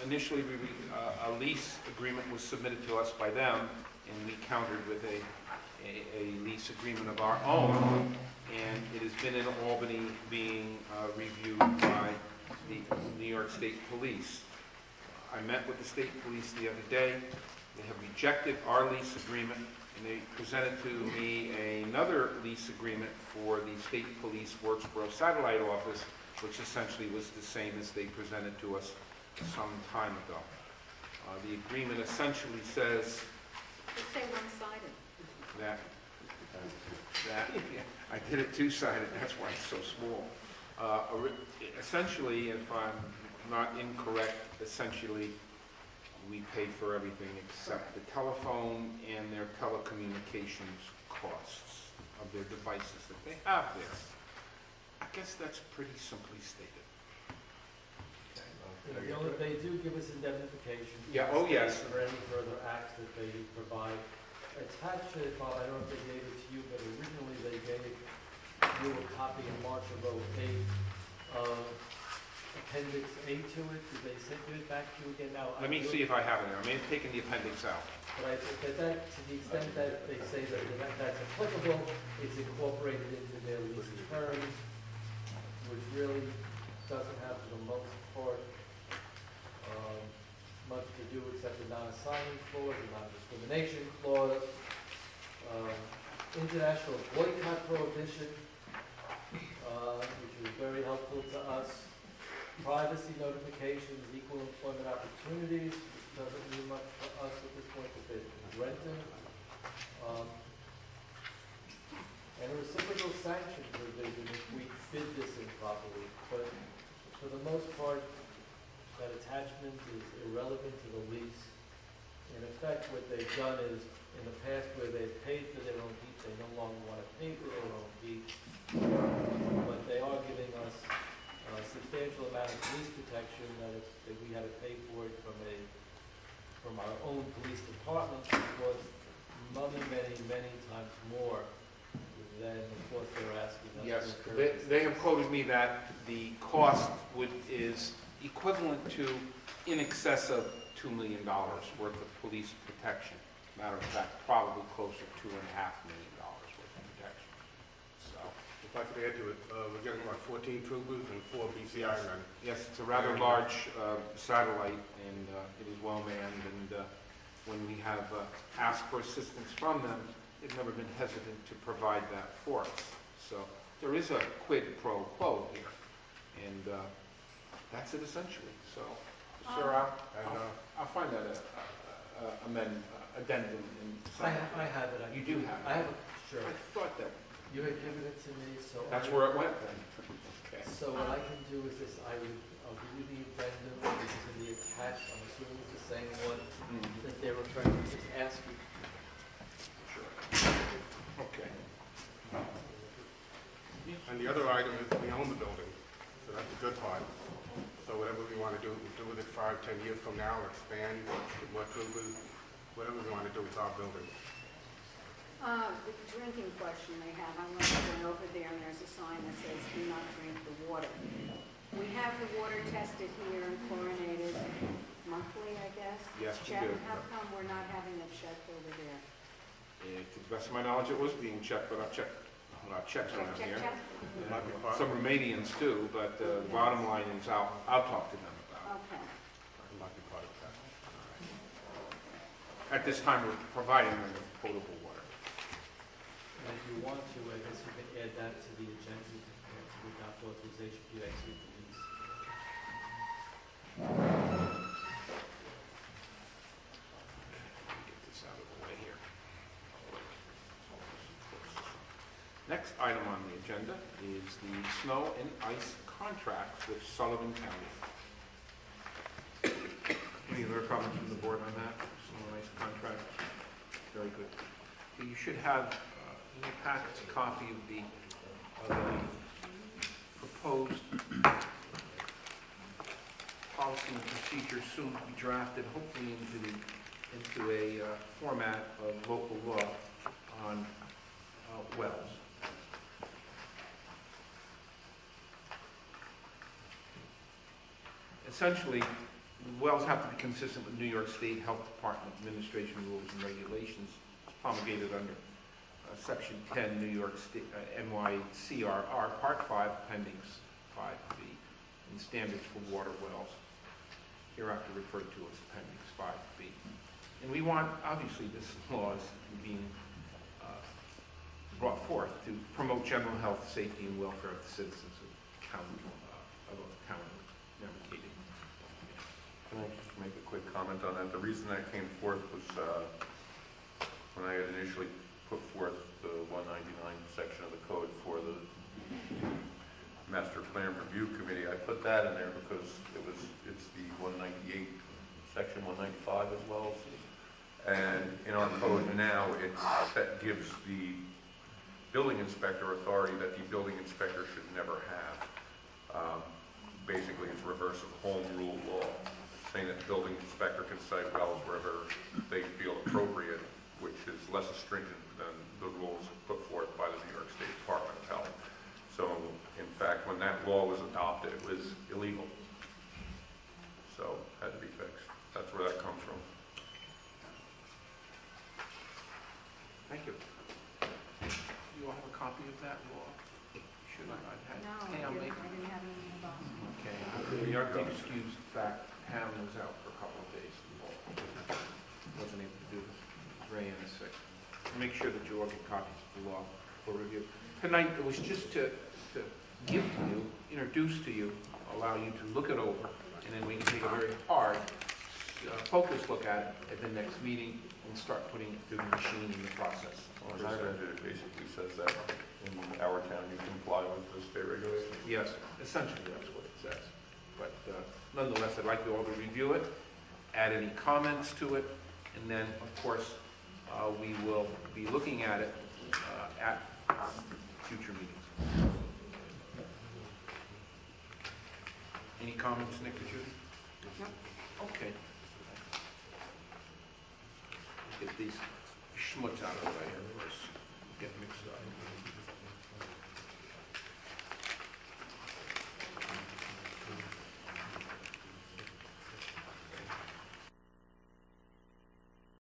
Initially, a lease agreement was submitted to us by them, and we countered with a lease agreement of our own, and it has been in Albany being reviewed by the New York State Police. I met with the state police the other day. They have rejected our lease agreement, and they presented to me another lease agreement for the State Police Worksboro Satellite Office, which essentially was the same as they presented to us some time ago. The agreement essentially says Just say one-sided. that yeah, I did it two-sided, that's why it's so small. Essentially, if I'm not incorrect, essentially we pay for everything except the telephone and their telecommunications costs of their devices that they have there. I guess that's pretty simply stated. They do give us indemnification. Yeah, oh yes. For any further acts that they provide. Attached to it, Bob, I don't know if they gave it to you, but originally they gave you a copy in March of '08 of Appendix A to it. Did they send it back to you again? Now, Let me see if I have it there. I may have taken the appendix out. But I think that to the extent that they say that that's applicable, it's incorporated into their lease terms, which really doesn't have for the most part much to do except the non-assignment clause, the non-discrimination clause, international boycott prohibition, which was very helpful to us, privacy notifications, equal employment opportunities, which doesn't mean much for us at this point because they've been renting, and a reciprocal sanction provision if we bid this improperly. But for the most part, that attachment is irrelevant to the lease. In effect, what they've done is, in the past where they've paid for their own heat, they no longer want to pay for their own heat. But they are giving us a substantial amount of police protection that we had to pay for it from our own police department, which was many times more than what they're asking us. Yes, they have quoted me that the cost is equivalent to in excess of $2 million worth of police protection. Matter of fact, probably closer to $2.5 million worth of protection. So, if I could add to it, we're getting about 14 troopers and 4 BCI men. Yes, it's a rather large satellite, and it is well manned. And when we have asked for assistance from them, they've never been hesitant to provide that for us. So there is a quid pro quo here, and that's it essentially. So, sir, I'll find that addendum. I have it. You do have it? I have it, sure. I thought that. You had given it to me, so. That's where it went then. Okay. So what I can do is this, I'll give you the addendum, this is going to be attached, I'm assuming it's the same one that they're referring to, just ask you. Sure. Okay. And the other item is we own the building, so that's the good part. So whatever we want to do, we'll do with it 5, 10 years from now, expand, get more troopers, whatever we want to do with our building. The drinking question they have, I went over there and there's a sign that says do not drink the water. We have the water tested here and chlorinated monthly, I guess? Yes, we Checked. do. How come we're not having it checked over there? To the best of my knowledge, it was being checked, but I'll check. Well, checks around here. Check. Some Romanians too, but the bottom line is I'll talk to them about it. Okay. It might be part of that. At this time, we're providing them with potable water. And if you want to, I guess you can add that to the agenda to adopt authorization for you to execute the lease. Get this out of the way here. Next item on the agenda is the snow and ice contract with Sullivan County. Any other comments from the board on that? Snow and ice contract? Very good. You should have in your packets a copy of the proposed policy and procedure soon to be drafted, hopefully into a format of local law on wells. Essentially, wells have to be consistent with New York State Health Department Administration rules and regulations promulgated under Section 10, New York State, NYCRR, Part 5, Appendix 5B, and standards for water wells, hereafter referred to as Appendix 5B. And we want, obviously, this law is being brought forth to promote general health, safety, and welfare of the citizens of Mamakating. Can I just make a quick comment on that? The reason that came forth was when I had initially put forth the 199 section of the code for the Master Plan Review Committee. I put that in there because it's the 198, section 195 as well. And in our code now, that gives the building inspector authority that the building inspector should never have. Basically, it's reverse of home rule law, saying that the building inspector can cite wells wherever they feel appropriate, which is less stringent than the rules put forth by the New York State Department of Health. So, in fact, when that law was adopted, it was illegal. So, had to be fixed. That's where that comes from. Thank you. You all have a copy of that law? Should I? No, Hey, I I'll make- didn't have it in the box. Okay, we are going to excuse the fact Pam was out for a couple of days. Wasn't able to do this. Ray is sick. Make sure that you all get copies of the law for review. Tonight, it was just to give to you, introduce to you, allow you to look it over, and then we can take a very hard, focused look at it at the next meeting and start putting it through the machine in the process. Well, as I read it, it basically says that in our town you comply with the state regulations. Yes, essentially that's what it says. But nonetheless, I'd like you all to review it, add any comments to it, and then, of course, we will be looking at it at future meetings. Any comments, Nick or Judy? No. Okay. Get these schmutz out of the way here.